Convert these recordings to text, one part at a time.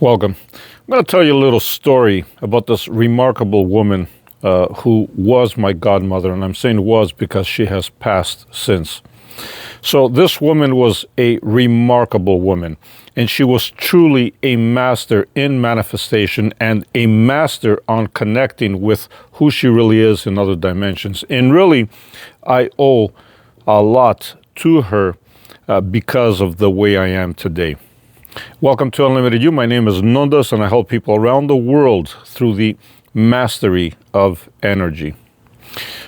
Welcome. I'm going to tell you a little story about this remarkable woman who was my godmother, and I'm saying was because she has passed since. So this woman was a remarkable woman, and she was truly a master in manifestation and a master on connecting with who she really is in other dimensions. And really, I owe a lot to her because of the way I am today. Welcome to Unlimited You. My name is Nondas, and I help people around the world through the mastery of energy.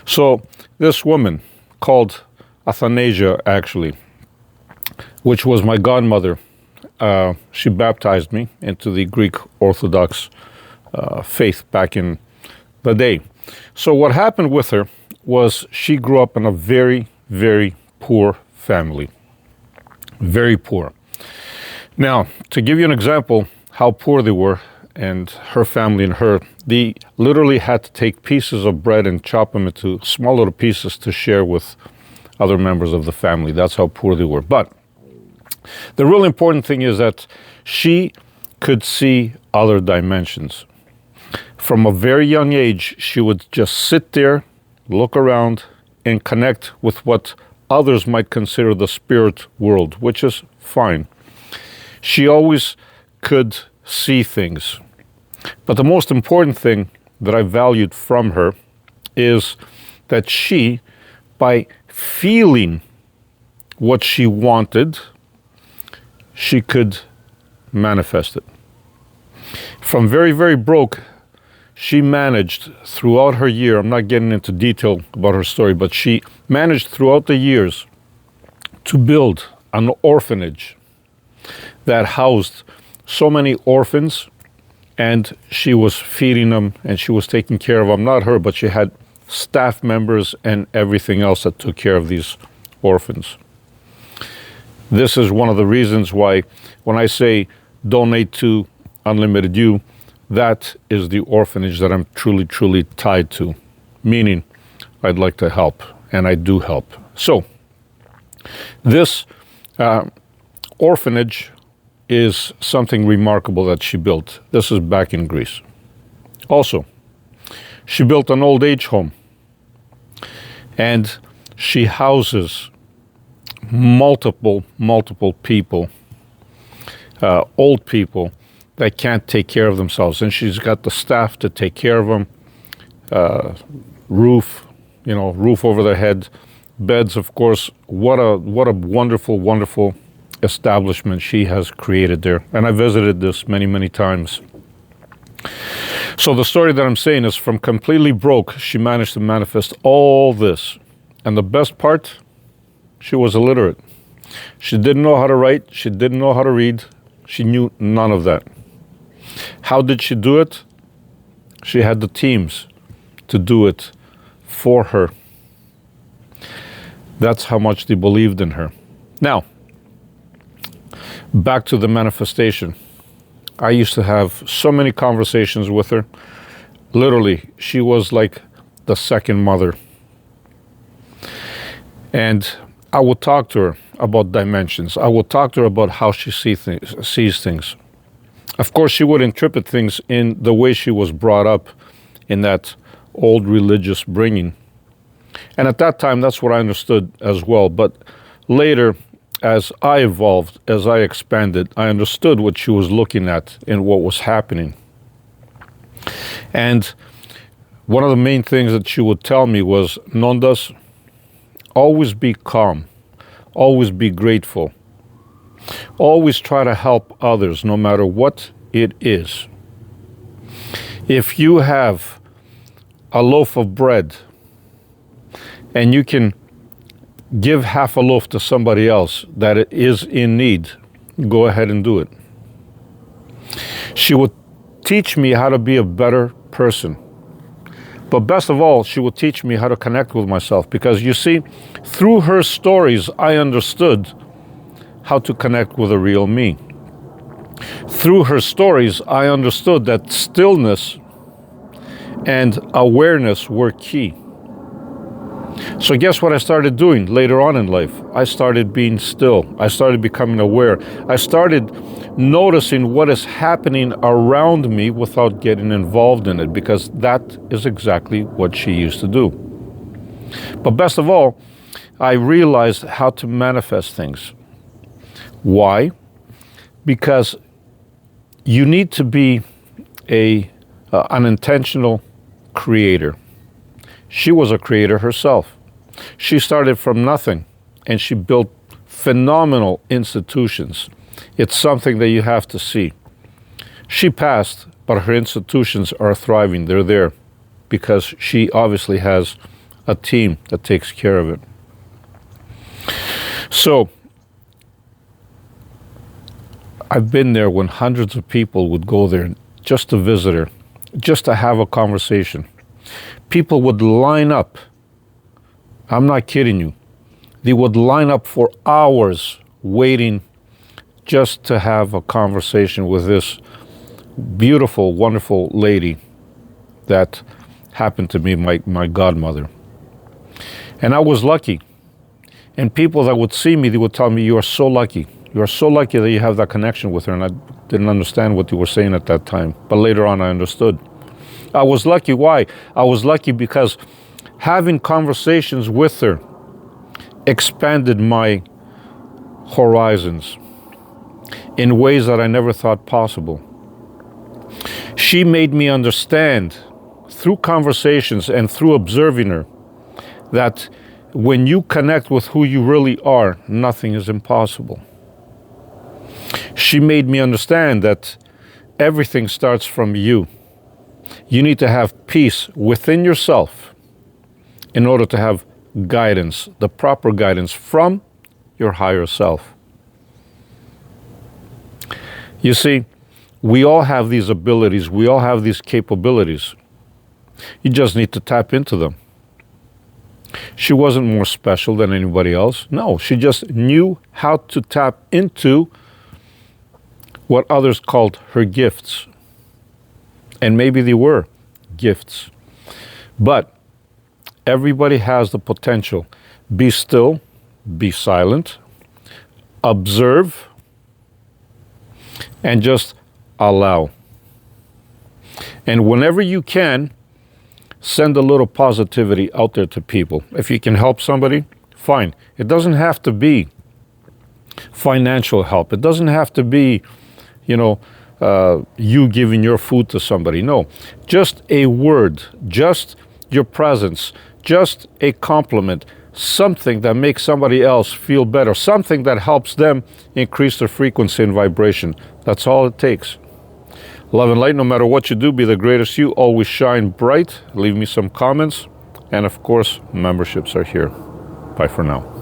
So this woman called Athanasia, actually, which was my godmother, she baptized me into the Greek Orthodox faith back in the day. So what happened with her was she grew up in a very, very poor family. Very poor. Now, to give you an example how poor they were, and her family and her, they literally had to take pieces of bread and chop them into small little pieces to share with other members of the family. That's how poor they were. But the real important thing is that she could see other dimensions. From a very young age, she would just sit there, look around, and connect with what others might consider the spirit world, which is fine. She always could see things. But the most important thing that I valued from her is that she, by feeling what she wanted, she could manifest it. From very, very broke, she managed throughout her year, I'm not getting into detail about her story, but she managed throughout the years to build an orphanage that housed so many orphans, and she was feeding them and she was taking care of them. Not her, but she had staff members and everything else that took care of these orphans. This is one of the reasons why when I say donate to Unlimited You, that is the orphanage that I'm truly, truly tied to, meaning I'd like to help, and I do help. So this orphanage is something remarkable that she built. This is back in Greece. Also, she built an old age home, and she houses multiple people, old people that can't take care of themselves, and she's got the staff to take care of them. Roof over their head, beds, of course. What a wonderful establishment she has created there. And I visited this many times. So the story that I'm saying is from completely broke, she managed to manifest all this. And the best part, she was illiterate. She didn't know how to write. She didn't know how to read. She knew none of that. How did she do it? She had the teams to do it for her. That's how much they believed in her. Now, back to the manifestation. I used to have so many conversations with her. Literally, she was like the second mother. And I would talk to her about dimensions. I would talk to her about how she sees things. Of course, she would interpret things in the way she was brought up in that old religious bringing. And at that time, that's what I understood as well. But later, as I evolved, as I expanded, I understood what she was looking at and what was happening. And one of the main things that she would tell me was, Nondas, always be calm, always be grateful, always try to help others no matter what it is. If you have a loaf of bread and you can give half a loaf to somebody else that is in need, go ahead and do it. She would teach me how to be a better person. But best of all, she would teach me how to connect with myself, because you see, through her stories, I understood how to connect with a real me. Through her stories, I understood that stillness and awareness were key. So guess what I started doing later on in life? I started being still. I started becoming aware. I started noticing what is happening around me without getting involved in it, because that is exactly what she used to do. But best of all, I realized how to manifest things. Why? Because you need to be an intentional creator. She was a creator herself. She started from nothing, and she built phenomenal institutions. It's something that you have to see. She passed, but her institutions are thriving. They're there because she obviously has a team that takes care of it. So I've been there when hundreds of people would go there just to visit her, just to have a conversation. People would line up. I'm not kidding you. They would line up for hours waiting just to have a conversation with this beautiful, wonderful lady that happened to be my godmother. And I was lucky. And people that would see me, they would tell me, "You are so lucky. You are so lucky that you have that connection with her." And I didn't understand what they were saying at that time. But later on, I understood. I was lucky. Why? I was lucky because having conversations with her expanded my horizons in ways that I never thought possible. She made me understand through conversations and through observing her that when you connect with who you really are, nothing is impossible. She made me understand that everything starts from you. You need to have peace within yourself in order to have guidance, the proper guidance from your higher self. You see, we all have these abilities, we all have these capabilities. You just need to tap into them. She wasn't more special than anybody else. No, she just knew how to tap into what others called her gifts. And maybe they were gifts. But everybody has the potential. Be still, be silent, observe, and just allow. And whenever you can, send a little positivity out there to people. If you can help somebody, fine. It doesn't have to be financial help. It doesn't have to be, you giving your food to somebody. No, just a word, just your presence, just a compliment, something that makes somebody else feel better, something that helps them increase their frequency and vibration. That's all it takes. Love and light, no matter what you do, be the greatest you. Always shine bright. Leave me some comments. And of course, memberships are here. Bye for now.